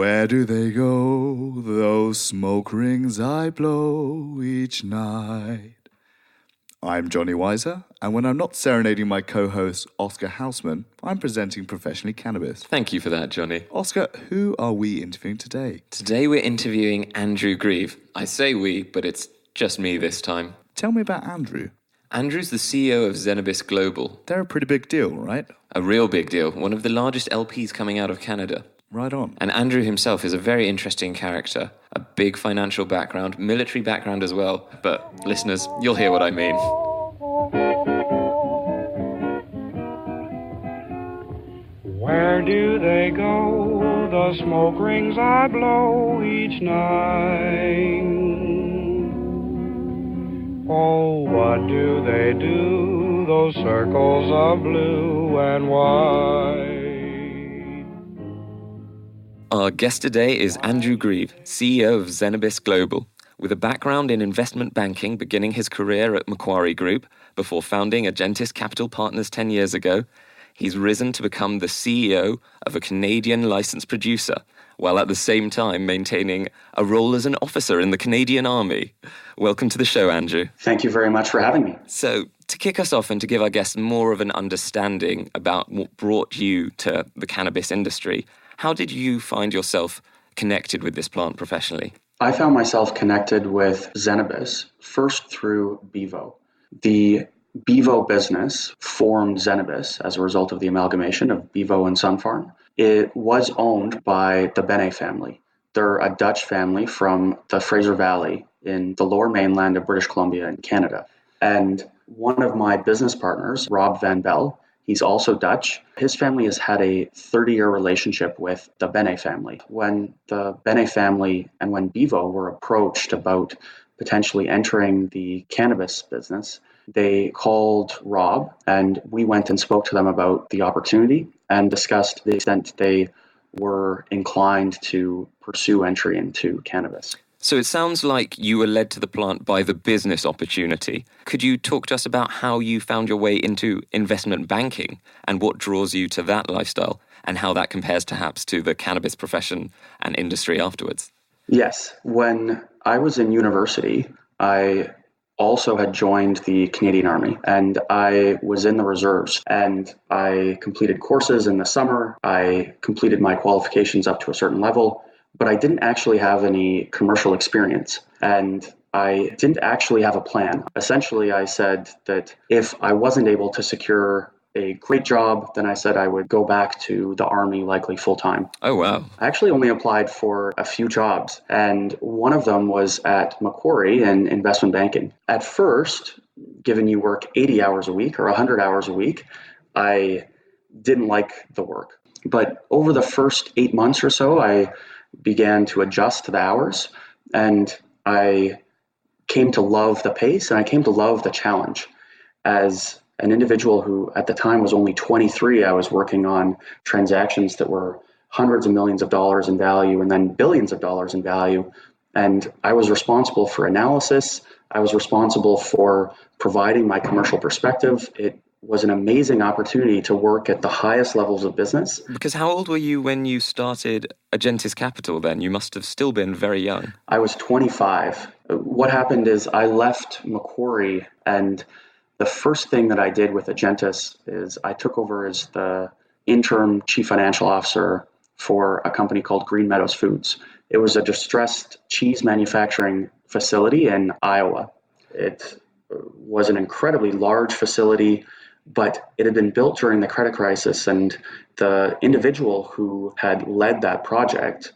Where do they go, those smoke rings I blow each night? I'm Johnny Weiser, and when I'm not serenading my co-host Oscar Houseman, I'm presenting Professionally Cannabis. Thank you for that, Johnny. Oscar, who are we interviewing today? Today we're interviewing Andrew Grieve. I say we, but it's just me this time. Tell me about Andrew. Andrew's the CEO of Zenabis Global. They're a pretty big deal, right? A real big deal, one of the largest LPs coming out of Canada. Right on. And Andrew himself is a very interesting character. A big financial background, military background as well. But listeners, you'll hear what I mean. Where do they go, the smoke rings I blow each night? Oh, what do they do, those circles of blue and white? Our guest today is Andrew Grieve, CEO of Zenabis Global. With a background in investment banking, beginning his career at Macquarie Group before founding Agentis Capital Partners 10 years ago, he's risen to become the CEO of a Canadian licensed producer, while at the same time maintaining a role as an officer in the Canadian Army. Welcome to the show, Andrew. Thank you very much for having me. So, to kick us off and to give our guests more of an understanding about what brought you to the cannabis industry, how did you find yourself connected with this plant professionally? I found myself connected with Zenabis first through Bevo. The Bevo business formed Zenabis as a result of the amalgamation of Bevo and Sun Farm. It was owned by the Bene family. They're a Dutch family from the Fraser Valley in the lower mainland of British Columbia in Canada. And one of my business partners, Rob Van Bell, he's also Dutch. His family has had a 30-year relationship with the Bene family. When the Bene family and when Bevo were approached about potentially entering the cannabis business, they called Rob, and we went and spoke to them about the opportunity and discussed the extent they were inclined to pursue entry into cannabis. So it sounds like you were led to the plant by the business opportunity. Could you talk to us about how you found your way into investment banking and what draws you to that lifestyle and how that compares perhaps to the cannabis profession and industry afterwards? Yes. When I was in university, I also had joined the Canadian Army, and I was in the reserves, and I completed courses in the summer. I completed my qualifications up to a certain level, but I didn't actually have any commercial experience, and I didn't actually have a plan. Essentially, I said that if I wasn't able to secure a great job, then I said I would go back to the Army, likely full-time. Oh, wow. I actually only applied for a few jobs, and one of them was at Macquarie in investment banking. At first, given you work 80 hours a week or 100 hours a week, I didn't like the work. But over the first 8 months or so, I began to adjust to the hours, and I came to love the pace, and I came to love the challenge. As an individual who at the time was only 23, I was working on transactions that were hundreds of millions of dollars in value and then billions of dollars in value. And I was responsible for analysis. I was responsible for providing my commercial perspective. It was an amazing opportunity to work at the highest levels of business. Because how old were you when you started Agentis Capital then? You must have still been very young. I was 25. What happened is I left Macquarie, and the first thing that I did with Agentis is I took over as the interim chief financial officer for a company called Green Meadows Foods. It was a distressed cheese manufacturing facility in Iowa. It was an incredibly large facility, but it had been built during the credit crisis, and the individual who had led that project,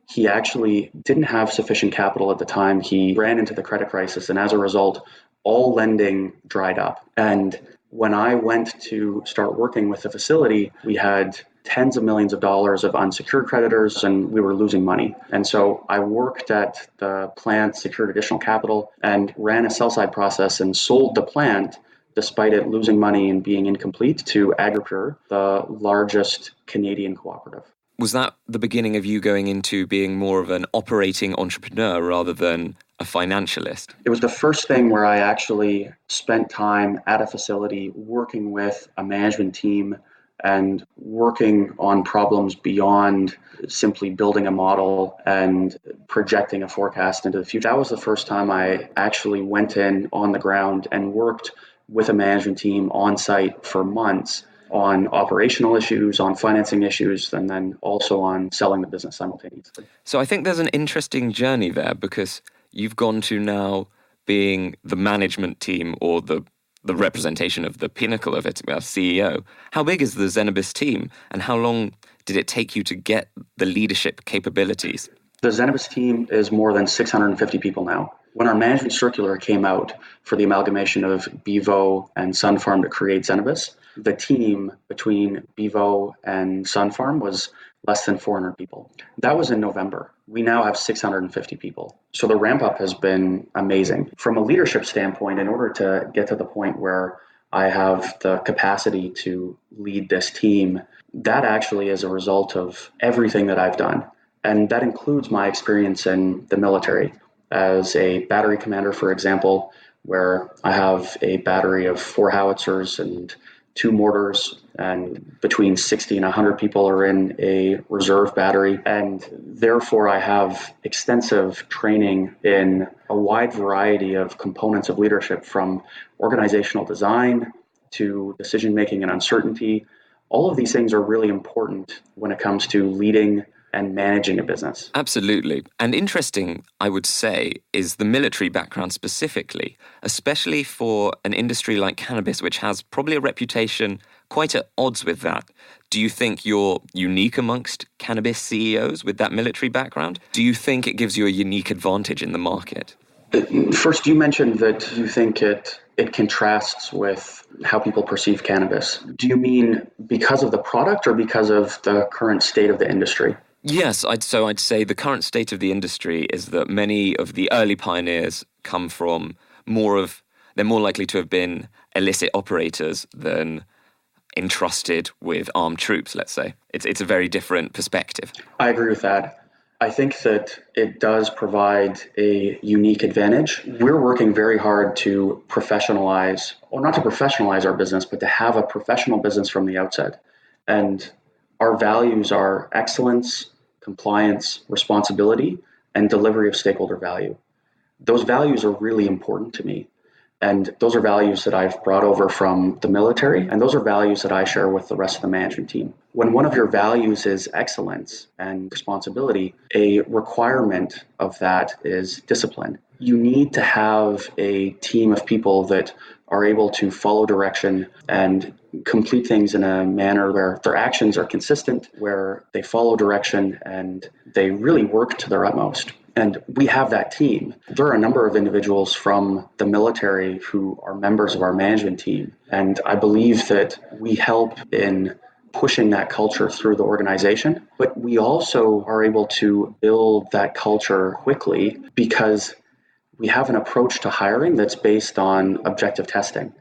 he actually didn't have sufficient capital at the time. He ran into the credit crisis, and as a result, all lending dried up. And when I went to start working with the facility, we had tens of millions of dollars of unsecured creditors, and we were losing money. And so I worked at the plant, secured additional capital, and ran a sell-side process and sold the plant despite it losing money and being incomplete to Agripure, the largest Canadian cooperative. Was that the beginning of you going into being more of an operating entrepreneur rather than a financialist? It was the first thing where I actually spent time at a facility working with a management team and working on problems beyond simply building a model and projecting a forecast into the future. That was the first time I actually went in on the ground and worked with a management team on site for months on operational issues, on financing issues, and then also on selling the business simultaneously. So I think there's an interesting journey there, because you've gone to now being the management team, or the representation of the pinnacle of it, CEO. How big is the Zenabis team, and how long did it take you to get the leadership capabilities? The Zenabis team is more than 650 people now. When our management circular came out for the amalgamation of Bevo and Sun Farm to create Zenabis, the team between Bevo and Sun Farm was less than 400 people. That was in November. We now have 650 people. So the ramp up has been amazing. From a leadership standpoint, in order to get to the point where I have the capacity to lead this team, that actually is a result of everything that I've done. And that includes my experience in the military as a battery commander, for example, where I have a battery of 4 howitzers and 2 mortars, and between 60 and 100 people are in a reserve battery. And therefore, I have extensive training in a wide variety of components of leadership, from organizational design to decision-making and uncertainty. All of these things are really important when it comes to leading and managing a business. Absolutely. And interesting, I would say, is the military background specifically, especially for an industry like cannabis, which has probably a reputation quite at odds with that. Do you think you're unique amongst cannabis CEOs with that military background? Do you think it gives you a unique advantage in the market? First, you mentioned that you think it contrasts with how people perceive cannabis. Do you mean because of the product or because of the current state of the industry? Yes, I'd say the current state of the industry is that many of the early pioneers come from they're more likely to have been illicit operators than entrusted with armed troops, let's say. It's a very different perspective. I agree with that. I think that it does provide a unique advantage. We're working very hard to professionalize, or not to professionalize our business, but to have a professional business from the outset. And our values are excellence, compliance, responsibility, and delivery of stakeholder value. Those values are really important to me. And those are values that I've brought over from the military, and those are values that I share with the rest of the management team. When one of your values is excellence and responsibility, a requirement of that is discipline. You need to have a team of people that are able to follow direction and complete things in a manner where their actions are consistent, where they follow direction and they really work to their utmost. And we have that team. There are a number of individuals from the military who are members of our management team. And I believe that we help in pushing that culture through the organization. But we also are able to build that culture quickly because we have an approach to hiring that's based on objective testing.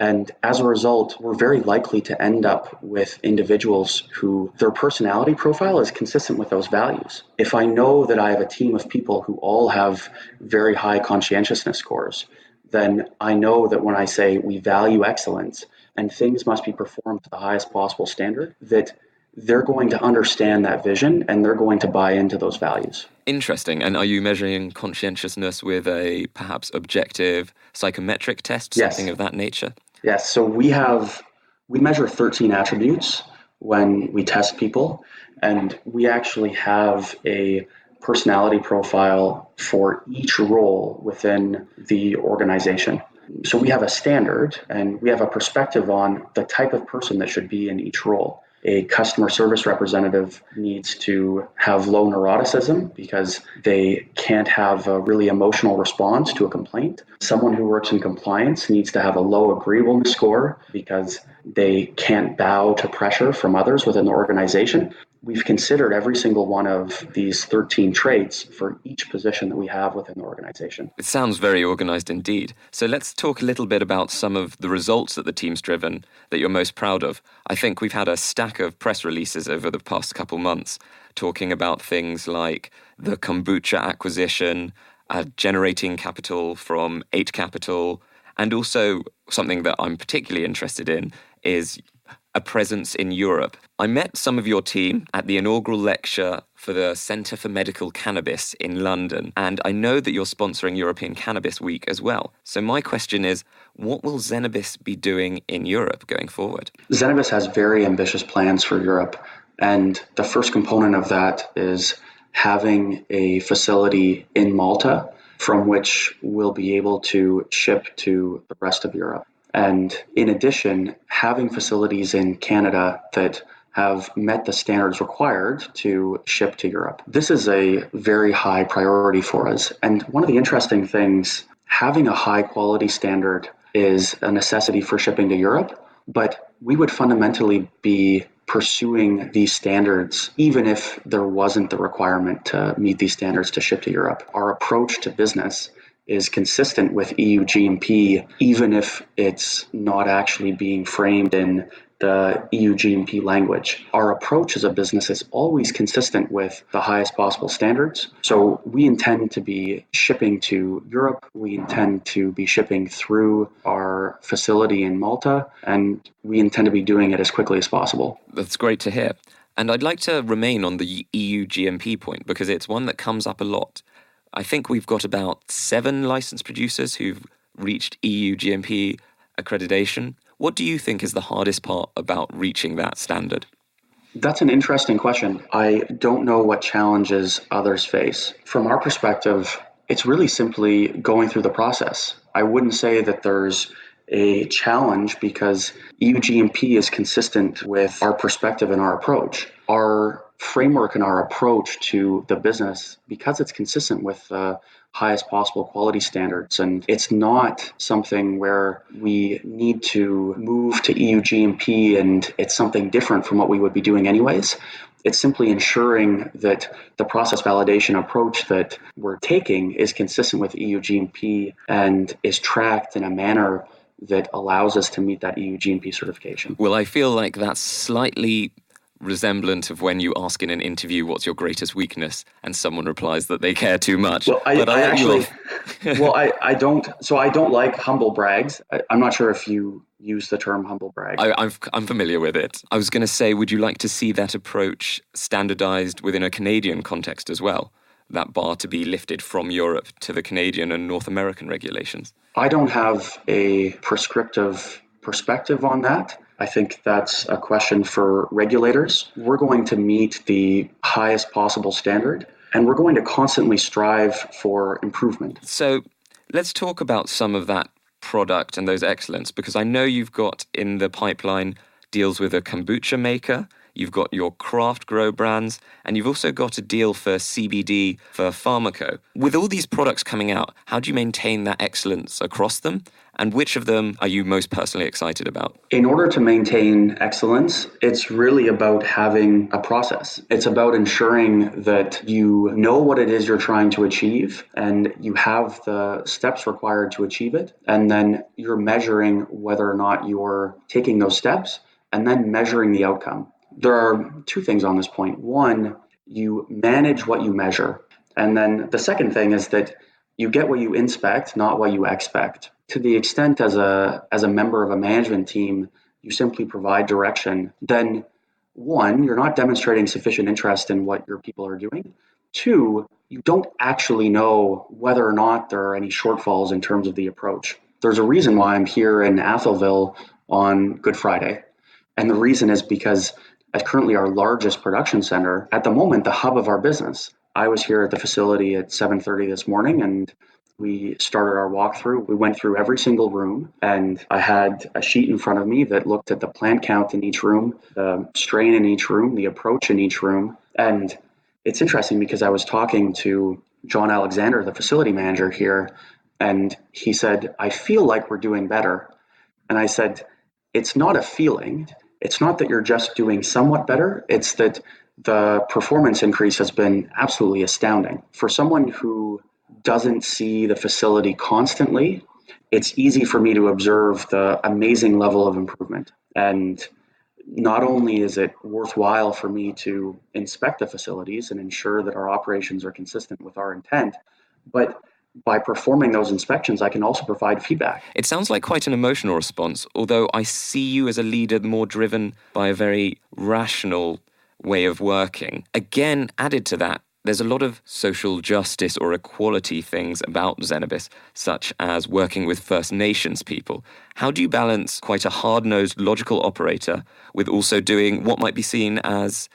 And as a result, we're very likely to end up with individuals who their personality profile is consistent with those values. If I know that I have a team of people who all have very high conscientiousness scores, then I know that when I say we value excellence and things must be performed to the highest possible standard, that they're going to understand that vision and they're going to buy into those values. Interesting. And are you measuring conscientiousness with a perhaps objective psychometric test, Yes. something of that nature? Yes. So we measure 13 attributes when we test people, and we actually have a personality profile for each role within the organization. So we have a standard and we have a perspective on the type of person that should be in each role. A customer service representative needs to have low neuroticism because they can't have a really emotional response to a complaint. Someone who works in compliance needs to have a low agreeableness score because they can't bow to pressure from others within the organization. We've considered every single one of these 13 traits for each position that we have within the organization. It sounds very organized indeed. So let's talk a little bit about some of the results that the team's driven that you're most proud of. I think we've had a stack of press releases over the past couple months talking about things like the kombucha acquisition, generating capital from 8 Capital, and also something that I'm particularly interested in is a presence in Europe. I met some of your team at the inaugural lecture for the Centre for Medical Cannabis in London, and I know that you're sponsoring European Cannabis Week as well. So my question is, what will Zenabis be doing in Europe going forward? Zenabis has very ambitious plans for Europe, and the first component of that is having a facility in Malta from which we'll be able to ship to the rest of Europe. And in addition, having facilities in Canada that have met the standards required to ship to Europe. This is a very high priority for us. And one of the interesting things, having a high quality standard is a necessity for shipping to Europe, but we would fundamentally be pursuing these standards even if there wasn't the requirement to meet these standards to ship to Europe. Our approach to business is consistent with EU GMP, even if it's not actually being framed in the EU GMP language. Our approach as a business is always consistent with the highest possible standards. So we intend to be shipping to Europe. We intend to be shipping through our facility in Malta, and we intend to be doing it as quickly as possible. That's great to hear. And I'd like to remain on the EU GMP point because it's one that comes up a lot. I think we've got about 7 licensed producers who've reached EU GMP accreditation. What do you think is the hardest part about reaching that standard? That's an interesting question. I don't know what challenges others face. From our perspective, it's really simply going through the process. I wouldn't say that there's a challenge because EU GMP is consistent with our perspective and our approach. Our framework and our approach to the business, because it's consistent with the highest possible quality standards, and it's not something where we need to move to EU GMP and it's something different from what we would be doing anyways. It's simply ensuring that the process validation approach that we're taking is consistent with EU GMP and is tracked in a manner that allows us to meet that EU GMP certification. Well, I feel like that's slightly resemblant of when you ask in an interview what's your greatest weakness and someone replies that they care too much. Well, I don't like humble brags. I'm not sure if you use the term humble brag. I'm familiar with it. I was going to say, would you like to see that approach standardized within a Canadian context as well? That bar to be lifted from Europe to the Canadian and North American regulations? I don't have a prescriptive perspective on that. I think that's a question for regulators. We're going to meet the highest possible standard, and we're going to constantly strive for improvement. So let's talk about some of that product and those excellence, because I know you've got in the pipeline deals with a kombucha maker, you've got your craft grow brands, and you've also got a deal for CBD for Pharmaco. With all these products coming out, how do you maintain that excellence across them? And which of them are you most personally excited about? In order to maintain excellence, it's really about having a process. It's about ensuring that you know what it is you're trying to achieve and you have the steps required to achieve it. And then you're measuring whether or not you're taking those steps and then measuring the outcome. There are 2 things on this point. One, you manage what you measure. And then the second thing is that you get what you inspect, not what you expect. To the extent as a member of a management team, you simply provide direction, then 1, you're not demonstrating sufficient interest in what your people are doing. 2, you don't actually know whether or not there are any shortfalls in terms of the approach. There's a reason why I'm here in Atholville on Good Friday. And the reason is because at currently our largest production center, at the moment, the hub of our business, I was here at the facility at 7:30 this morning and we started our walkthrough. We went through every single room and I had a sheet in front of me that looked at the plant count in each room, the strain in each room, the approach in each room. And it's interesting because I was talking to John Alexander, the facility manager here, and he said, I feel like we're doing better. And I said, it's not a feeling. It's not that you're just doing somewhat better. It's that the performance increase has been absolutely astounding. For someone who doesn't see the facility constantly, it's easy for me to observe the amazing level of improvement. And not only is it worthwhile for me to inspect the facilities and ensure that our operations are consistent with our intent, but by performing those inspections, I can also provide feedback. It sounds like quite an emotional response, although I see you as a leader more driven by a very rational way of working. Again, added to that, there's a lot of social justice or equality things about Zenabis, such as working with First Nations people. How do you balance quite a hard-nosed, logical operator with also doing what might be seen as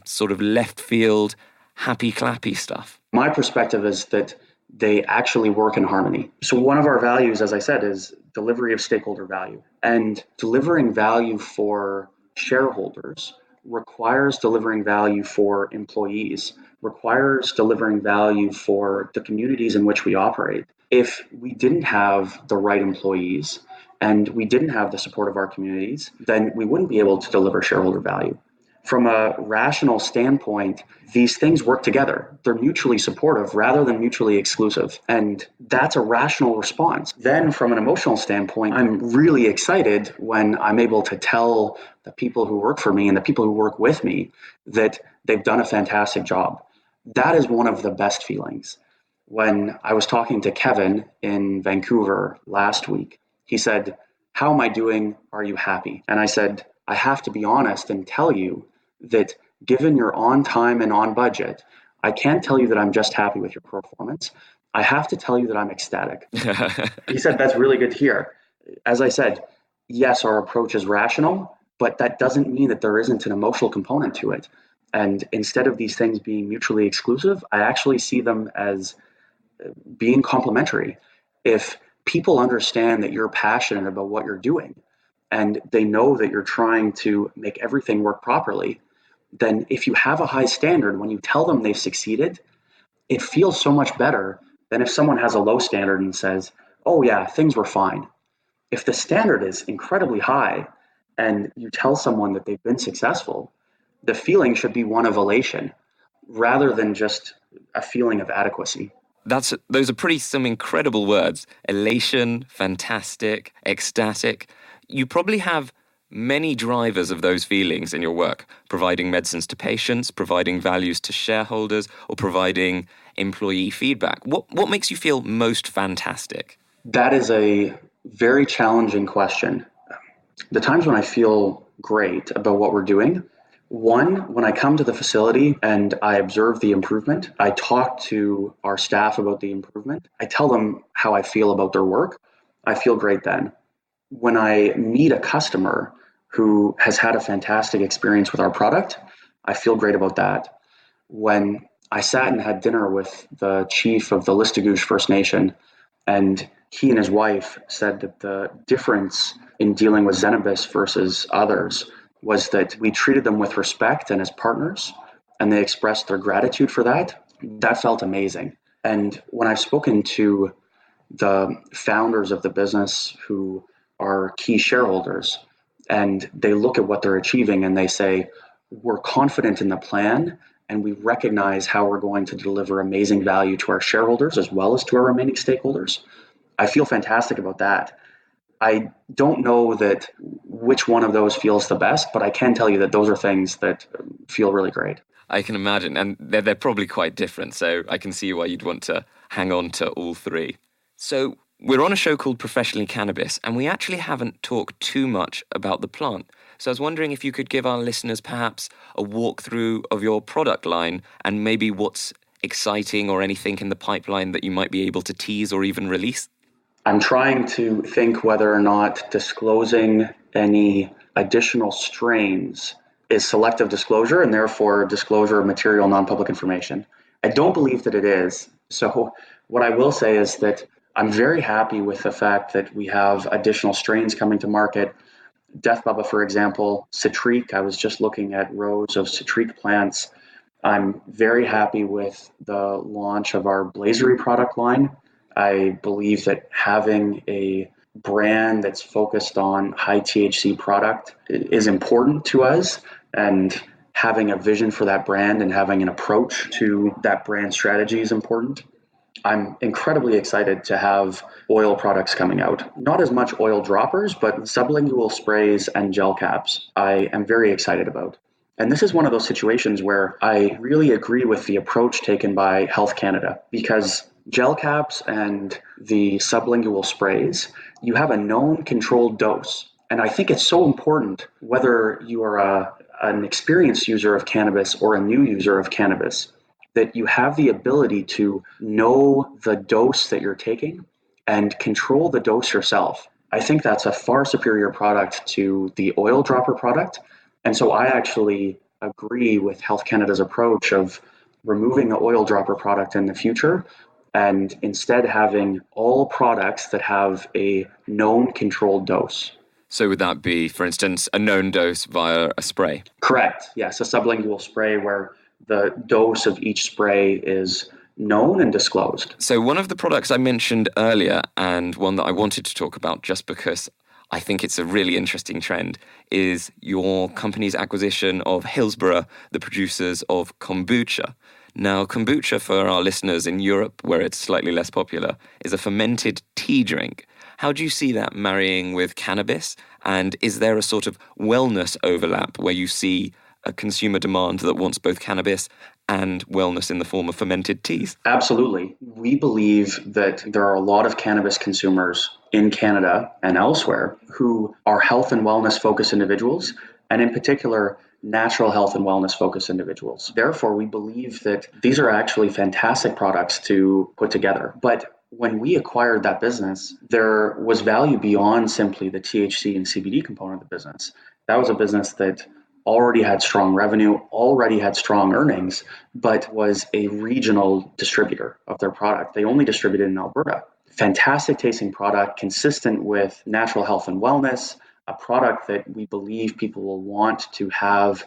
sort of left field, happy-clappy stuff? My perspective is that they actually work in harmony. So one of our values, as I said, is delivery of stakeholder value. And delivering value for shareholders requires delivering value for employees, requires delivering value for the communities in which we operate. If we didn't have the right employees and we didn't have the support of our communities, then we wouldn't be able to deliver shareholder value. From a rational standpoint, these things work together. They're mutually supportive rather than mutually exclusive. And that's a rational response. Then from an emotional standpoint, I'm really excited when I'm able to tell the people who work for me and the people who work with me that they've done a fantastic job. That is one of the best feelings. When I was talking to Kevin in Vancouver last week, he said, "How am I doing? Are you happy?" And I said, "I have to be honest and tell you that given you're on time and on budget, I can't tell you that I'm just happy with your performance. I have to tell you that I'm ecstatic." He said, "That's really good to hear." As I said, yes, our approach is rational, but that doesn't mean that there isn't an emotional component to it. And instead of these things being mutually exclusive, I actually see them as being complementary. If people understand that you're passionate about what you're doing and they know that you're trying to make everything work properly, then if you have a high standard, when you tell them they've succeeded, it feels so much better than if someone has a low standard and says, "Oh yeah, things were fine." If the standard is incredibly high and you tell someone that they've been successful, the feeling should be one of elation rather than just a feeling of adequacy. Those are some incredible words. Elation, fantastic, ecstatic. You probably have many drivers of those feelings in your work, providing medicines to patients, providing values to shareholders, or providing employee feedback. What makes you feel most fantastic? That is a very challenging question. The times when I feel great about what we're doing, one, when I come to the facility and I observe the improvement, I talk to our staff about the improvement. I tell them how I feel about their work. I feel great then. When I meet a customer who has had a fantastic experience with our product, I feel great about that. When I sat and had dinner with the chief of the Listigouche First Nation, and he and his wife said that the difference in dealing with Zenabis versus others was that we treated them with respect and as partners, and they expressed their gratitude for that. That felt amazing. And when I've spoken to the founders of the business who are key shareholders, and they look at what they're achieving and they say, "We're confident in the plan and we recognize how we're going to deliver amazing value to our shareholders as well as to our remaining stakeholders," I feel fantastic about that. I don't know that which one of those feels the best, but I can tell you that those are things that feel really great. I can imagine, and they're probably quite different, so I can see why you'd want to hang on to all three. So we're on a show called Professionally Cannabis, and we actually haven't talked too much about the plant. So I was wondering if you could give our listeners perhaps a walkthrough of your product line and maybe what's exciting or anything in the pipeline that you might be able to tease or even release. I'm trying to think whether or not disclosing any additional strains is selective disclosure and therefore disclosure of material non-public information. I don't believe that it is. So what I will say is that I'm very happy with the fact that we have additional strains coming to market. Death Bubba, for example, citrique. I was just looking at rows of citrique plants. I'm very happy with the launch of our Blazery product line. I believe that having a brand that's focused on high THC product is important to us, and having a vision for that brand and having an approach to that brand strategy is important. I'm incredibly excited to have oil products coming out. Not as much oil droppers, but sublingual sprays and gel caps I am very excited about. And this is one of those situations where I really agree with the approach taken by Health Canada, because gel caps and the sublingual sprays, you have a known controlled dose. And I think it's so important, whether you are an experienced user of cannabis or a new user of cannabis, that you have the ability to know the dose that you're taking and control the dose yourself. I think that's a far superior product to the oil dropper product. And so I actually agree with Health Canada's approach of removing the oil dropper product in the future and instead having all products that have a known controlled dose. So would that be, for instance, a known dose via a spray? Correct. Yes, a sublingual spray where the dose of each spray is known and disclosed. So one of the products I mentioned earlier, and one that I wanted to talk about just because I think it's a really interesting trend, is your company's acquisition of Hillsborough, the producers of kombucha. Now, kombucha, for our listeners in Europe, where it's slightly less popular, is a fermented tea drink. How do you see that marrying with cannabis? And is there a sort of wellness overlap where you see a consumer demand that wants both cannabis and wellness in the form of fermented teas? Absolutely. We believe that there are a lot of cannabis consumers in Canada and elsewhere who are health and wellness focused individuals, and in particular, natural health and wellness focused individuals. Therefore, we believe that these are actually fantastic products to put together. But when we acquired that business, there was value beyond simply the THC and CBD component of the business. That was a business that already had strong revenue, already had strong earnings, but was a regional distributor of their product. They only distributed in Alberta. Fantastic tasting product, consistent with natural health and wellness, a product that we believe people will want to have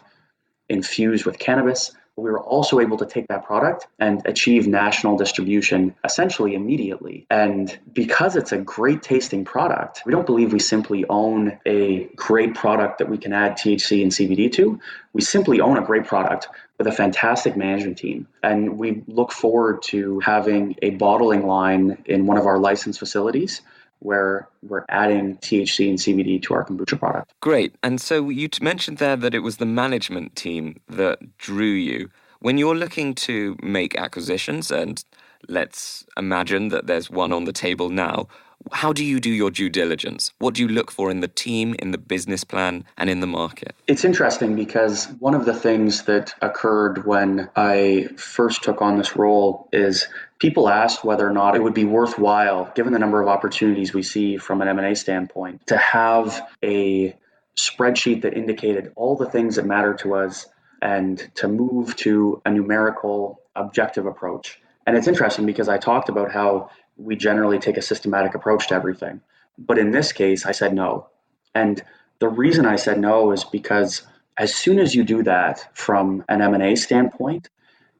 infused with cannabis. We were also able to take that product and achieve national distribution essentially immediately. And because it's a great tasting product, we don't believe we simply own a great product that we can add THC and CBD to. We simply own a great product with a fantastic management team. And we look forward to having a bottling line in one of our licensed facilities where we're adding THC and CBD to our kombucha product. Great. And so you mentioned there that it was the management team that drew you. When you're looking to make acquisitions, and let's imagine that there's one on the table now, how do you do your due diligence? What do you look for in the team, in the business plan, and in the market? It's interesting because one of the things that occurred when I first took on this role is people asked whether or not it would be worthwhile, given the number of opportunities we see from an M&A standpoint, to have a spreadsheet that indicated all the things that matter to us and to move to a numerical objective approach. And it's interesting because I talked about how we generally take a systematic approach to everything. But in this case, I said no. And the reason I said no is because as soon as you do that from an M&A standpoint,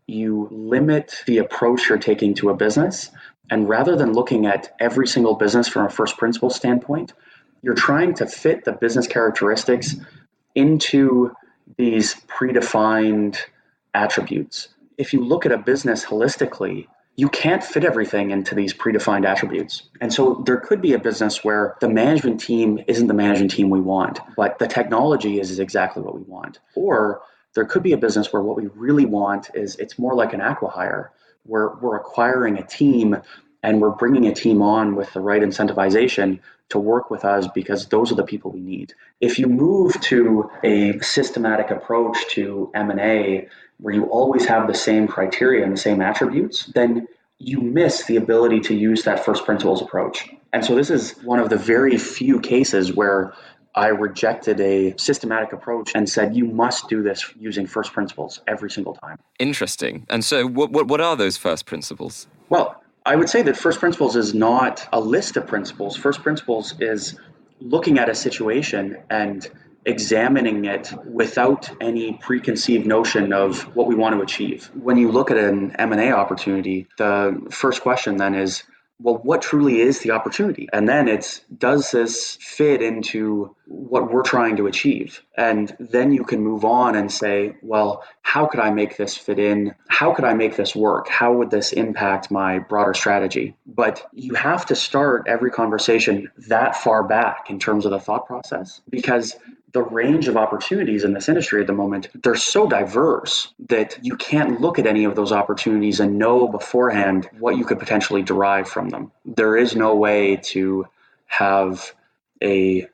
you limit the approach you're taking to a business. And rather than looking at every single business from a first principle standpoint, you're trying to fit the business characteristics into these predefined attributes. If you look at a business holistically, you can't fit everything into these predefined attributes. And so there could be a business where the management team isn't the management team we want, but the technology is exactly what we want. Or there could be a business where what we really want is it's more like an acqui-hire, where we're acquiring a team and we're bringing a team on with the right incentivization to work with us because those are the people we need. If you move to a systematic approach to M&A where you always have the same criteria and the same attributes, then you miss the ability to use that first principles approach. And so this is one of the very few cases where I rejected a systematic approach and said, you must do this using first principles every single time. Interesting. And so what are those first principles? Well, I would say that first principles is not a list of principles. First principles is looking at a situation and examining it without any preconceived notion of what we want to achieve. When you look at an M&A opportunity, the first question then is, well, what truly is the opportunity? And then it's, does this fit into what we're trying to achieve? And then you can move on and say, well, how could I make this fit in? How could I make this work? How would this impact my broader strategy? But you have to start every conversation that far back in terms of the thought process, because the range of opportunities in this industry at the moment, they're so diverse that you can't look at any of those opportunities and know beforehand what you could potentially derive from them. There is no way to have a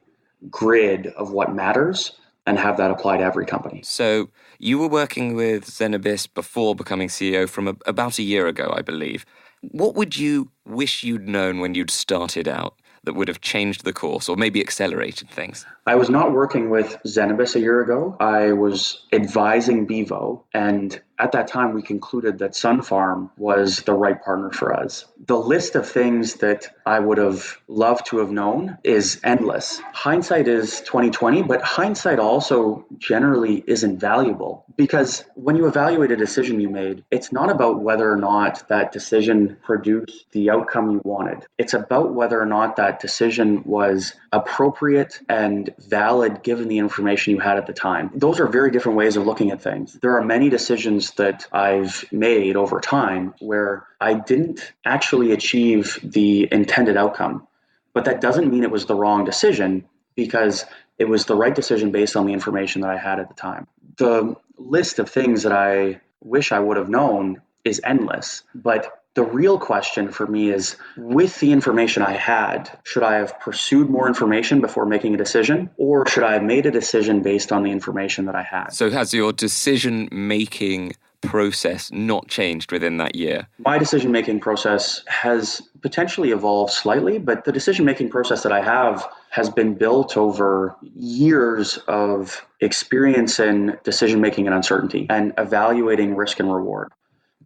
grid of what matters and have that apply to every company. So you were working with Zenabis before becoming CEO from about a year ago, I believe. What would you wish you'd known when you'd started out that would have changed the course or maybe accelerated things? I was not working with Zenabis a year ago. I was advising Bevo, and at that time we concluded that Sun Farm was the right partner for us. The list of things that I would have loved to have known is endless. Hindsight is 2020, but hindsight also generally isn't valuable, because when you evaluate a decision you made, it's not about whether or not that decision produced the outcome you wanted. It's about whether or not that decision was appropriate and valid given the information you had at the time. Those are very different ways of looking at things. There are many decisions that I've made over time where I didn't actually achieve the intended outcome, but that doesn't mean it was the wrong decision, because it was the right decision based on the information that I had at the time. The list of things that I wish I would have known is endless, but the real question for me is, with the information I had, should I have pursued more information before making a decision, or should I have made a decision based on the information that I had? So has your decision-making process not changed within that year? My decision-making process has potentially evolved slightly, but the decision-making process that I have has been built over years of experience in decision-making and uncertainty and evaluating risk and reward.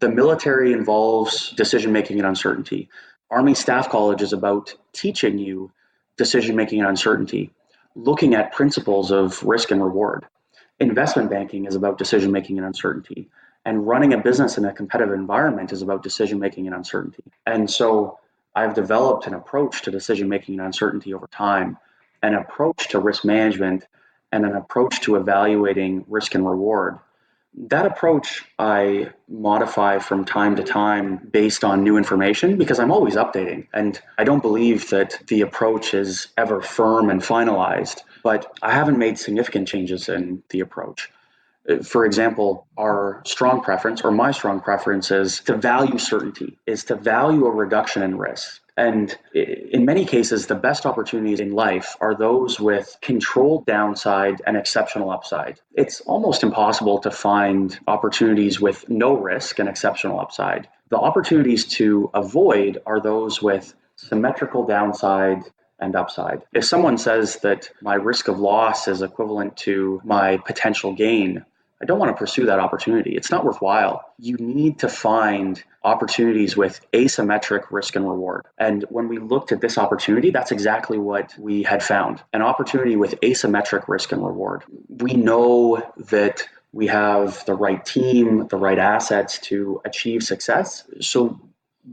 The military involves decision-making and uncertainty. Army Staff College is about teaching you decision-making and uncertainty, looking at principles of risk and reward. Investment banking is about decision-making and uncertainty. And running a business in a competitive environment is about decision-making and uncertainty. And so I've developed an approach to decision-making and uncertainty over time, an approach to risk management, and an approach to evaluating risk and reward. That approach I modify from time to time based on new information, because I'm always updating. And I don't believe that the approach is ever firm and finalized, but I haven't made significant changes in the approach. For example, our strong preference, or my strong preference, is to value certainty, is to value a reduction in risk. And in many cases, the best opportunities in life are those with controlled downside and exceptional upside. It's almost impossible to find opportunities with no risk and exceptional upside. The opportunities to avoid are those with symmetrical downside and upside. If someone says that my risk of loss is equivalent to my potential gain, I don't want to pursue that opportunity. It's not worthwhile. You need to find opportunities with asymmetric risk and reward. And when we looked at this opportunity, that's exactly what we had found, an opportunity with asymmetric risk and reward. We know that we have the right team, the right assets to achieve success. So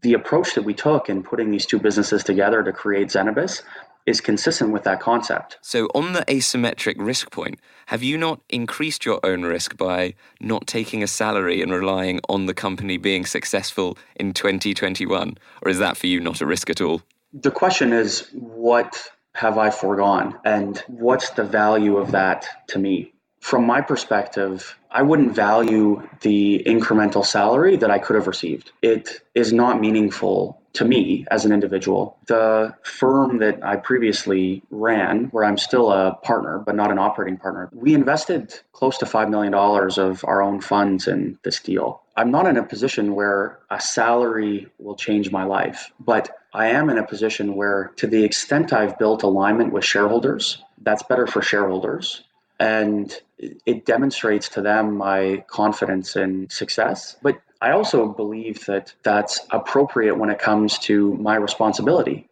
the approach that we took in putting these two businesses together to create Zenabis is consistent with that concept. So on the asymmetric risk point, have you not increased your own risk by not taking a salary and relying on the company being successful in 2021? Or is that for you not a risk at all? The question is, what have I foregone? And what's the value of that to me? From my perspective, I wouldn't value the incremental salary that I could have received. It is not meaningful to me as an individual. The firm that I previously ran, where I'm still a partner, but not an operating partner, we invested close to $5 million of our own funds in this deal. I'm not in a position where a salary will change my life, but I am in a position where, to the extent I've built alignment with shareholders, that's better for shareholders. And it demonstrates to them my confidence in success. But I also believe that that's appropriate when it comes to my responsibility.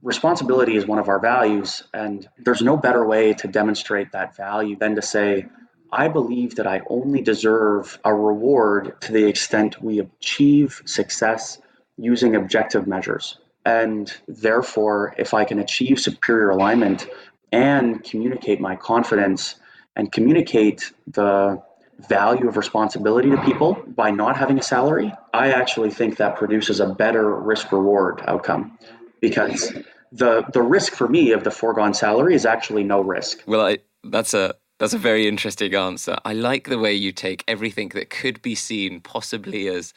Responsibility is one of our values, and there's no better way to demonstrate that value than to say, I believe that I only deserve a reward to the extent we achieve success using objective measures. And therefore, if I can achieve superior alignment and communicate my confidence and communicate the value of responsibility to people by not having a salary, I actually think that produces a better risk-reward outcome, because the risk for me of the foregone salary is actually no risk. Well, that's a very interesting answer. I like the way you take everything that could be seen possibly as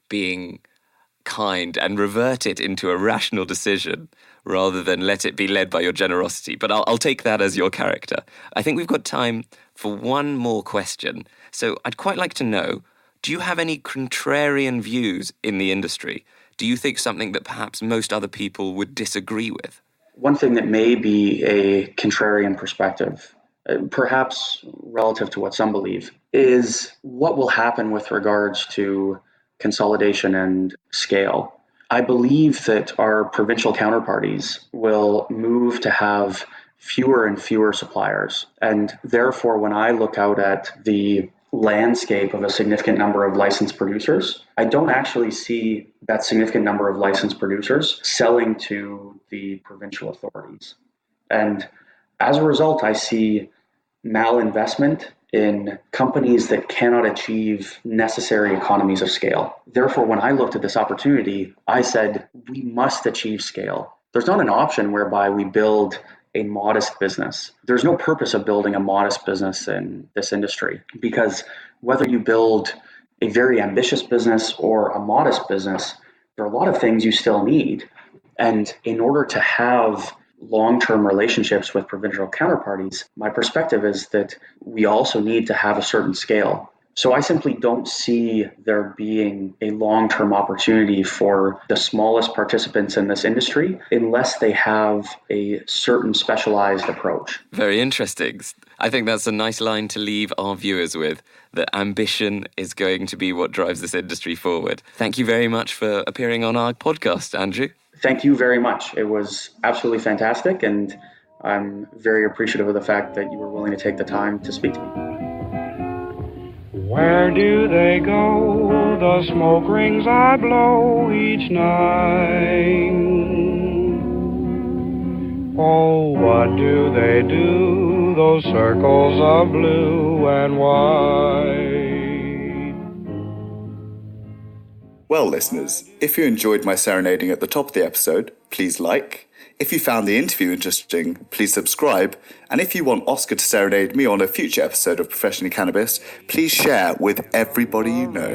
being kind and revert it into a rational decision rather than let it be led by your generosity. But I'll take that as your character. I think we've got time for one more question. So I'd quite like to know, do you have any contrarian views in the industry? Do you think something that perhaps most other people would disagree with? One thing that may be a contrarian perspective, perhaps relative to what some believe, is what will happen with regards to consolidation and scale. I believe that our provincial counterparties will move to have fewer and fewer suppliers. And therefore, when I look out at the landscape of a significant number of licensed producers, I don't actually see that significant number of licensed producers selling to the provincial authorities. And as a result, I see malinvestment in companies that cannot achieve necessary economies of scale. Therefore, when I looked at this opportunity, I said, we must achieve scale. There's not an option whereby we build a modest business. There's no purpose of building a modest business in this industry, because whether you build a very ambitious business or a modest business, there are a lot of things you still need. And in order to have long-term relationships with provincial counterparties, my perspective is that we also need to have a certain scale. So I simply don't see there being a long-term opportunity for the smallest participants in this industry unless they have a certain specialized approach. Very interesting. I think that's a nice line to leave our viewers with, that ambition is going to be what drives this industry forward. Thank you very much for appearing on our podcast, Andrew. Thank you very much. It was absolutely fantastic, and I'm very appreciative of the fact that you were willing to take the time to speak to me. Where do they go, the smoke rings I blow each night? Oh, what do they do, those circles of blue and white? Well, listeners, if you enjoyed my serenading at the top of the episode, please like. If you found the interview interesting, please subscribe. And if you want Oscar to serenade me on a future episode of Professionally Cannabis, please share with everybody you know.